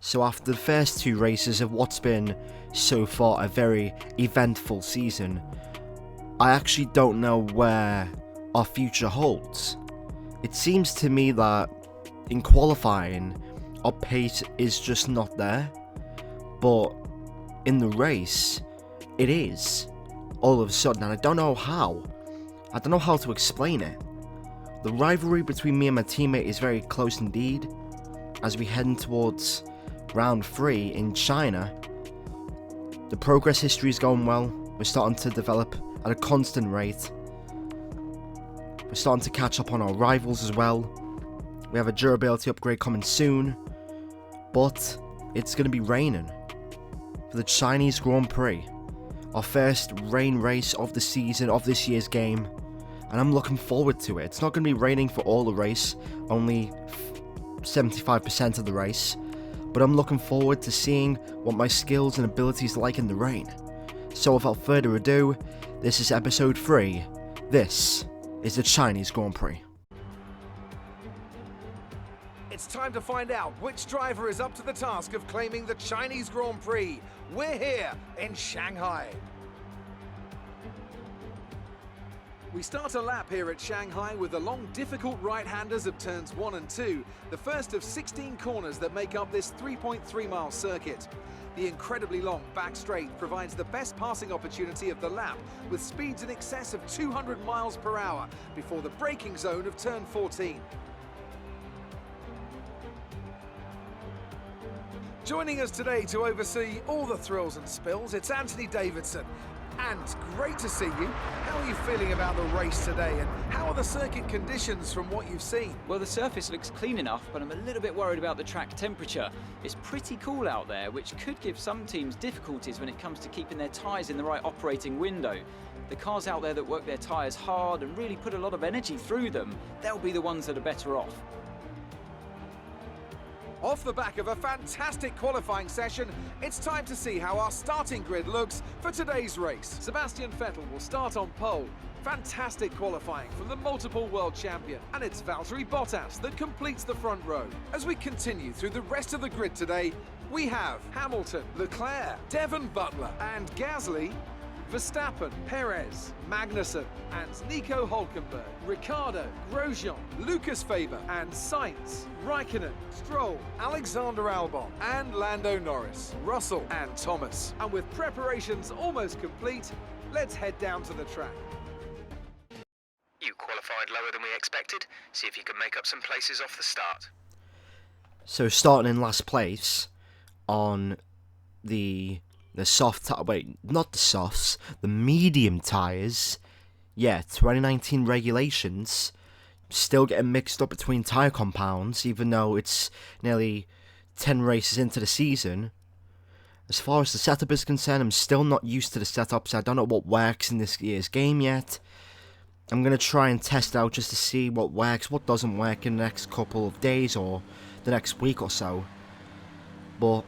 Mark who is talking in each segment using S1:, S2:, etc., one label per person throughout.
S1: So after the first two races of what's been so far a very eventful season, I actually don't know where our future holds. It seems to me that in qualifying, our pace is just not there, but in the race, it is, all of a sudden, and I don't know how. I don't know how to explain it. The rivalry between me and my teammate is very close indeed. As we head towards round 3 in China, the progress history is going well. We're starting to develop at a constant rate. We're starting to catch up on our rivals as well. We have a durability upgrade coming soon, but it's going to be raining for the Chinese Grand Prix, our first rain race of the season of this year's game, and I'm looking forward to it. It's not going to be raining for all the race, only 75% of the race, but I'm looking forward to seeing what my skills and abilities are like in the rain. So without further ado, this is episode 3. This is the Chinese Grand Prix.
S2: It's time to find out which driver is up to the task of claiming the Chinese Grand Prix. We're here in Shanghai. We start a lap here at Shanghai with the long, difficult right-handers of turns 1 and 2, the first of 16 corners that make up this 3.3-mile circuit. The incredibly long back straight provides the best passing opportunity of the lap, with speeds in excess of 200 miles per hour before the braking zone of turn 14. Joining us today to oversee all the thrills and spills, it's Anthony Davidson. And great to see you. How are you feeling about the race today, and how are the circuit conditions from what you've seen?
S3: Well, the surface looks clean enough, but I'm a little bit worried about the track temperature. It's pretty cool out there, which could give some teams difficulties when it comes to keeping their tyres in the right operating window. The cars out there that work their tyres hard and really put a lot of energy through them, they'll be the ones that are better off.
S2: Off the back of a fantastic qualifying session, it's time to see how our starting grid looks for today's race. Sebastian Vettel will start on pole. Fantastic qualifying from the multiple world champion. And it's Valtteri Bottas that completes the front row. As we continue through the rest of the grid today, we have Hamilton, Leclerc, Devon Butler and Gasly, Verstappen, Perez, Magnussen and Nico Hülkenberg, Ricciardo, Grosjean, Lucas Faber and Sainz, Raikkonen, Stroll, Alexander Albon and Lando Norris, Russell and Thomas. And with preparations almost complete, let's head down to the track.
S4: You qualified lower than we expected. See if you can make up some places off the start.
S1: So starting in last place on the not the softs, the medium tyres. Yeah, 2019 regulations still getting mixed up between tyre compounds, even though it's nearly 10 races into the season. As far as the setup is concerned, I'm still not used to the setup, so I don't know what works in this year's game yet. I'm going to try and test out just to see what works, what doesn't work in the next couple of days or the next week or so. But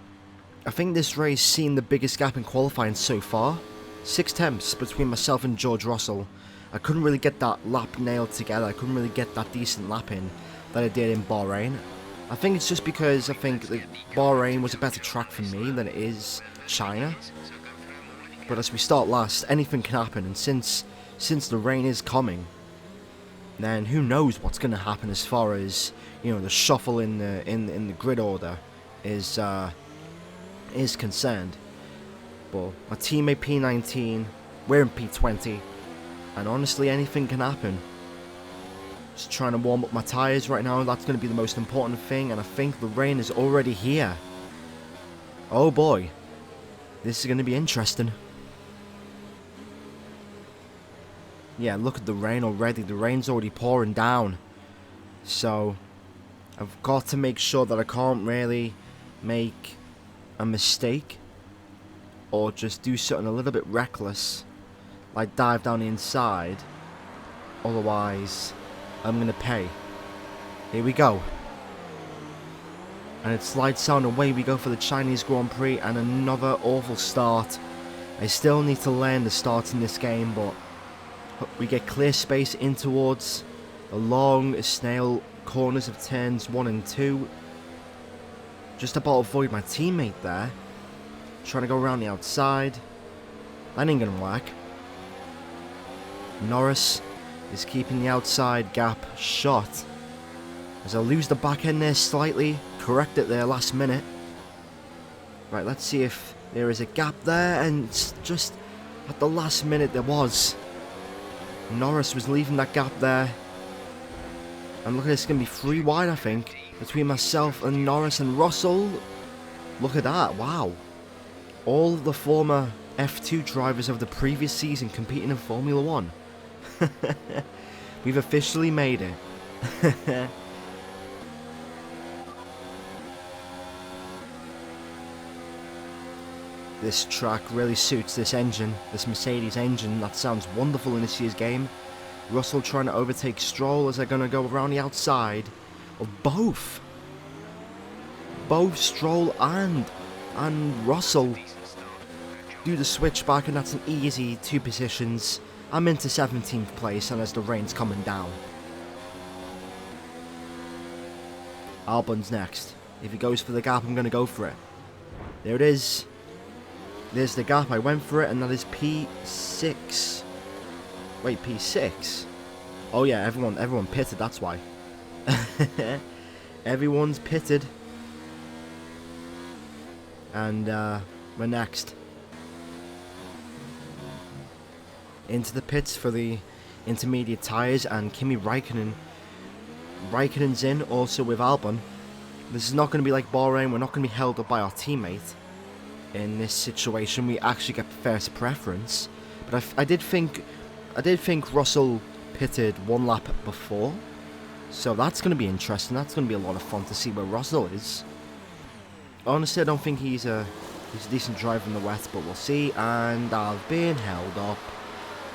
S1: I think this race seen the biggest gap in qualifying so far. 6 tenths between myself and George Russell. I couldn't really get that lap nailed together. I couldn't really get that decent lap in that I did in Bahrain. I think it's just because I think that Bahrain was a better track for me than it is China. But as we start last, anything can happen, and since the rain is coming, then who knows what's going to happen as far as, you know, the shuffle in the grid order is concerned. But my teammate P19, we're in P20, and honestly anything can happen. Just trying to warm up my tyres right now, that's going to be the most important thing, and I think the rain is already here. Oh boy, this is going to be interesting. Yeah, look at the rain already, the rain's already pouring down. So I've got to make sure that I can't really make a mistake or just do something a little bit reckless, like dive down the inside. Otherwise I'm gonna pay. Here we go, and it's lights out and away we go for the Chinese Grand Prix, and another awful start. I still need to learn the start in this game, but we get clear space in towards the long snail corners of turns 1 and 2. Just about avoid my teammate there. Trying to go around the outside. That ain't gonna work. Norris is keeping the outside gap shut. As I lose the back end there slightly. Correct it there last minute. Right, let's see if there is a gap there. And it's just at the last minute there was. Norris was leaving that gap there. And look at this, it's going to be 3 wide, I think, between myself and Norris and Russell. Look at that, wow. All the former F2 drivers of the previous season competing in Formula 1. We've officially made it. This track really suits this engine, this Mercedes engine. That sounds wonderful in this year's game. Russell trying to overtake Stroll as they're going to go around the outside of both. Both Stroll and Russell do the switch back, and that's an easy 2 positions. I'm into 17th place, and as the rain's coming down. Albon's next. If he goes for the gap, I'm going to go for it. There it is. There's the gap. I went for it, and that is P6. Wait, P6? Oh yeah, everyone pitted, that's why. Everyone's pitted. And we're next. Into the pits for the intermediate tyres, and Kimi Raikkonen. Raikkonen's in, also with Albon. This is not going to be like Bahrain. We're not going to be held up by our teammate. In this situation, we actually get first preference. But I did think Russell pitted 1 lap before, so that's going to be interesting. That's going to be a lot of fun to see where Russell is. Honestly, I don't think he's a decent driver in the wet, but we'll see. And I've been held up.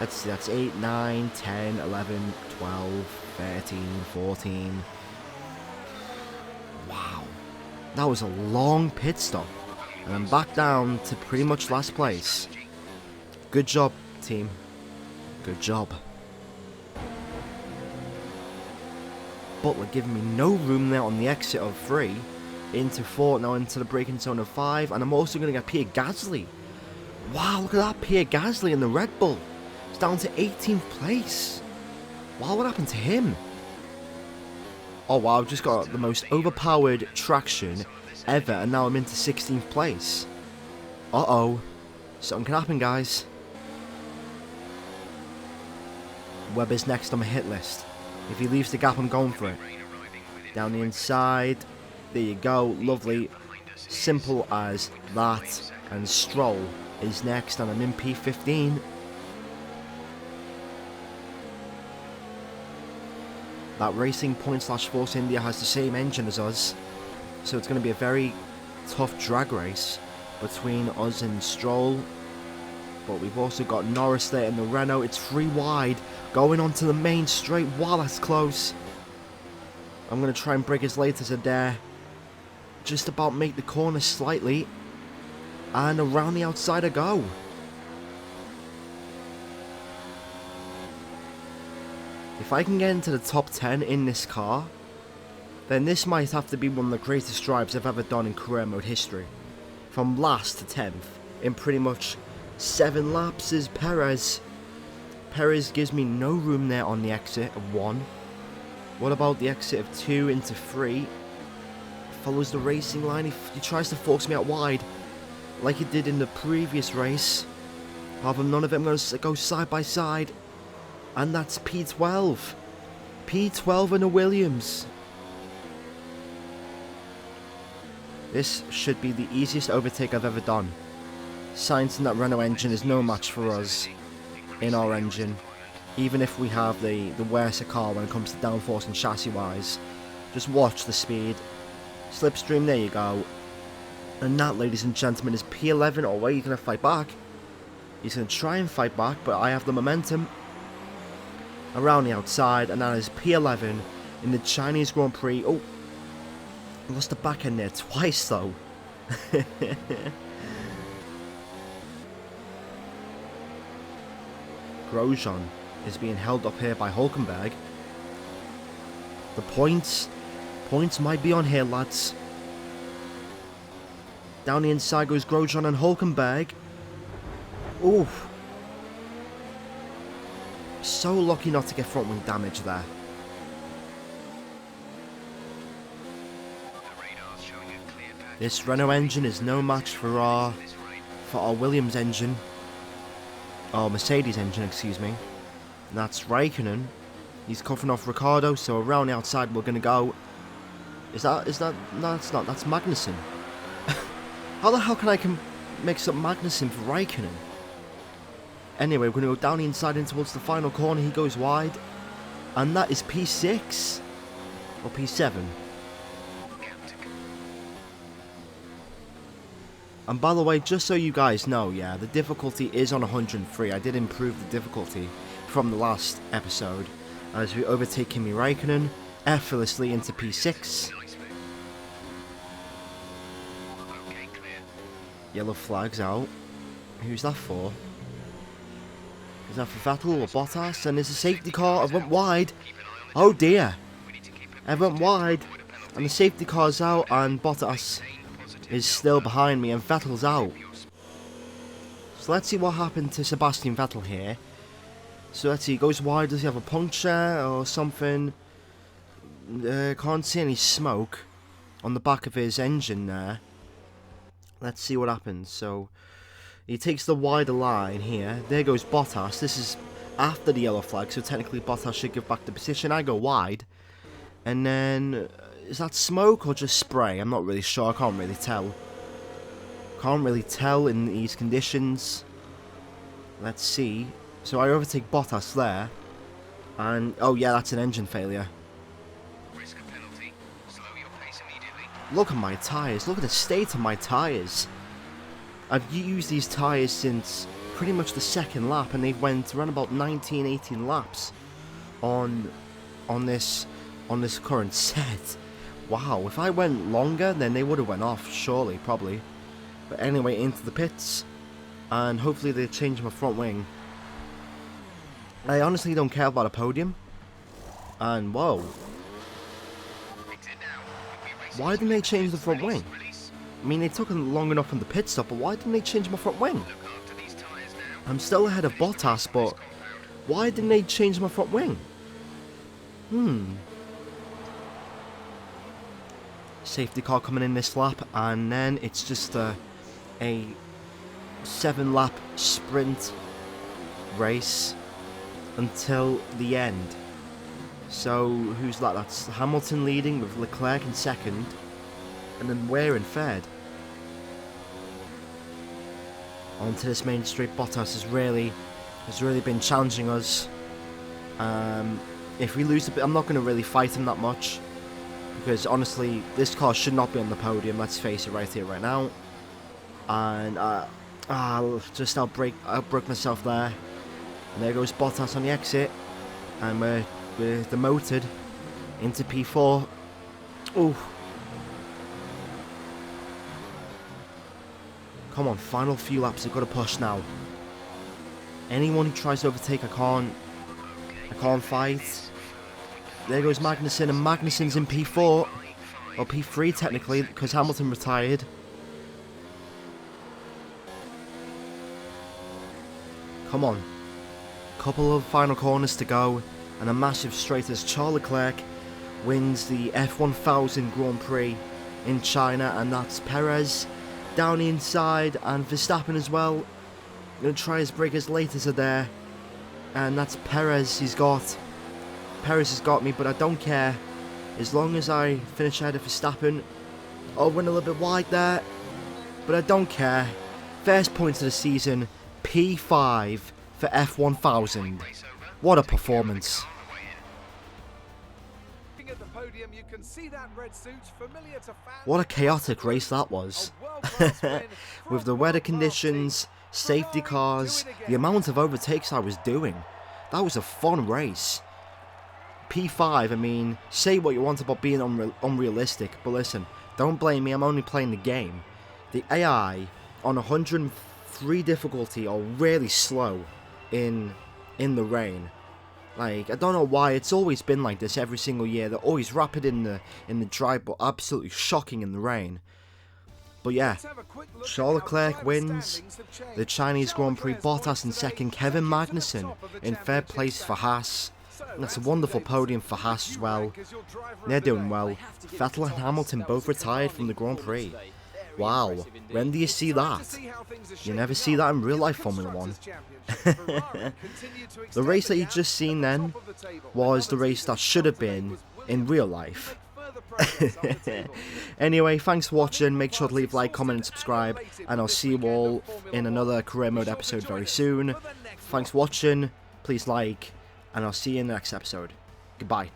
S1: Let's see, that's 8, 9, 10, 11, 12, 13, 14. Wow, that was a long pit stop, and I'm back down to pretty much last place. Good job, team. Good job. Butler giving me no room there on the exit of 3 into 4, now into the braking zone of 5, and I'm also going to get Pierre Gasly. Wow, look at that, Pierre Gasly in the Red Bull. It's down to 18th place. Wow, what happened to him? Oh wow, I've just got the most overpowered traction ever, and now I'm into 16th place. Uh-oh. Something can happen, guys. Webber's next on my hit list. If he leaves the gap, I'm going for it. Down the inside. There you go. Lovely. Simple as that. And Stroll is next, and I'm in P15. That Racing Point/Force India has the same engine as us, so it's going to be a very tough drag race between us and Stroll. But we've also got Norris there in the Renault. It's 3 wide, going onto the main straight. Wow, that's close. I'm going to try and brake as late as I dare. Just about make the corner slightly, and around the outside I go. If I can get into the top 10 in this car, then this might have to be one of the greatest drives I've ever done in career mode history. From last to 10th, in pretty much 7 laps is Perez. Perez gives me no room there on the exit of 1. What about the exit of 2 into 3? Follows the racing line. He tries to force me out wide, like he did in the previous race. However, none of them are going to go side by side. And that's P12. P12 in a Williams. This should be the easiest overtake I've ever done. Sainz in that Renault engine is no match for us in our engine. Even if we have the worst car when it comes to downforce and chassis wise. Just watch the speed. Slipstream, there you go. And that, ladies and gentlemen, is P11. Oh wait, he's going to fight back. He's going to try and fight back, but I have the momentum. Around the outside, and that is P11 in the Chinese Grand Prix. Oh, I lost the back end there twice though. Grosjean is being held up here by Hulkenberg. The points might be on here, lads. Down the inside goes Grosjean and Hulkenberg. Oof. So lucky not to get front wing damage there. This Renault engine is no match for our Williams engine. Oh, Mercedes engine, excuse me. And that's Raikkonen. He's covering off Ricciardo, so around the outside we're going to go. Is that, no it's not, that's Magnussen. How the hell can I mix up Magnussen for Raikkonen? Anyway, we're going to go down the inside in towards the final corner, he goes wide. And that is P6. Or P7. And by the way, just so you guys know, yeah, the difficulty is on 103. I did improve the difficulty from the last episode. As we overtake Kimi Raikkonen effortlessly into P6. Yellow flag's out. Who's that for? Is that for Vettel or Bottas? And there's a safety car. I went wide. Oh dear. I went wide. And the safety car's out and Bottas is still behind me and Vettel's out. So let's see what happened to Sebastian Vettel here. So let's see, he goes wide, does he have a puncture or something? Can't see any smoke on the back of his engine there. Let's see what happens. So he takes the wider line here. There goes Bottas. This is after the yellow flag, so technically Bottas should give back the position. I go wide. And then, is that smoke or just spray? I'm not really sure. I can't really tell. Can't really tell in these conditions. Let's see. So I overtake Bottas there. And, oh yeah, that's an engine failure.
S4: Risk a penalty. Slow your pace immediately.
S1: Look at my tyres. Look at the state of my tyres. I've used these tyres since pretty much the second lap. And they've went around about 19, 18 laps on this current set. Wow, if I went longer, then they would have went off, surely, probably. But anyway, into the pits. And hopefully they change my front wing. I honestly don't care about a podium. And whoa. Why didn't they change the front wing? I mean, they took long enough on the pit stop, but why didn't they change my front wing? I'm still ahead of Bottas, but why didn't they change my front wing? Safety car coming in this lap, and then it's just a 7-lap sprint race until the end. So who's that? That's Hamilton leading with Leclerc in second, and then we're in third. Onto this main straight, Bottas has really been challenging us. If we lose the bit, I'm not going to really fight him that much. Because honestly, this car should not be on the podium, let's face it right here, right now. And I'll just outbreak myself there. And there goes Bottas on the exit. And we're demoted into P4. Ooh. Come on, final few laps, I've got to push now. Anyone who tries to overtake, I can't fight. There goes Magnussen, and Magnussen's in P4. Or P3 technically, because Hamilton retired. Come on. Couple of final corners to go. And a massive straight as Charles Leclerc wins the F1000 Grand Prix in China. And that's Perez down the inside. And Verstappen as well. Going to try his breakers later there. And that's Perez. Perez has got me, but I don't care. As long as I finish ahead of Verstappen. I'll run a little bit wide there, but I don't care. First points of the season, P5 for F1000. What a performance.
S2: At the podium, you can see that red suit, familiar to fans.
S1: What a chaotic race that was. With the weather conditions, safety cars, the amount of overtakes I was doing. That was a fun race. P5, I mean, say what you want about being unrealistic, but listen, don't blame me, I'm only playing the game. The AI on 103 difficulty are really slow in the rain. Like, I don't know why, it's always been like this every single year. They're always rapid in the dry, but absolutely shocking in the rain. But yeah, Charles Leclerc wins the Chinese Grand Prix, Bottas in second, Kevin Magnussen in third place for Haas. And that's a wonderful podium for Haas as well. They're doing well. Vettel and Hamilton both retired from the Grand Prix. Wow, when do you see that? You never see that in real life Formula 1. The race that you just seen then was the race that should have been in real life. Anyway, thanks for watching. Make sure to leave a like, comment and subscribe, and I'll see you all in another career mode episode very soon. Thanks for watching, please like, and I'll see you in the next episode. Goodbye.